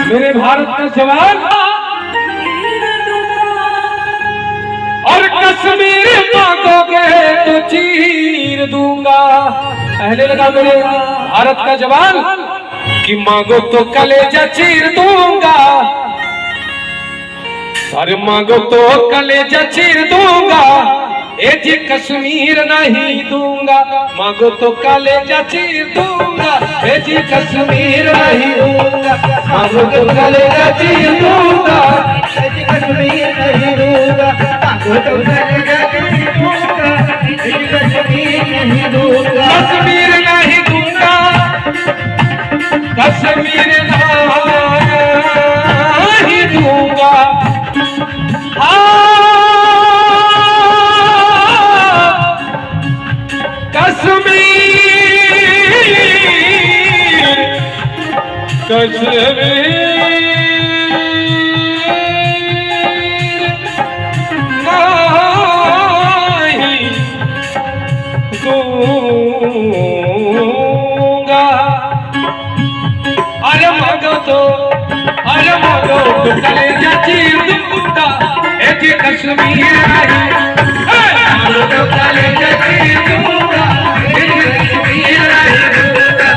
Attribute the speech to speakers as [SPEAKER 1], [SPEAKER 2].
[SPEAKER 1] मेरे भारत का जवान और कश्मीर मांगोगे तो चीर दूंगा। पहले लगा मेरे भारत का जवान कि मांगो तो कलेजा चीर दूंगा। अरे मांगो तो कलेजा चीर दूंगा। ए जी कश्मीर नहीं दूंगा। मांगो तो कलेजा चीर दूंगा। ए जी कश्मीर नहीं दूंगा। मांगो तो कलेजा चीर दूंगा। ए जी कश्मीर नहीं दूंगा। मांगो तो कलेजा चीर दूंगा। ए जी कश्मीर नहीं दूंगा। कश्मीर नहीं दूंगा। कश्मीर नहीं दूंगा। कश्मीर नहीं दूंगा। अरे मांगो तो कलेजा चीर दूंगा। ए जी कश्मीर नहीं मांगो तो कलेजा चीर दूंगा। ए जी कश्मीर नहीं दूंगा।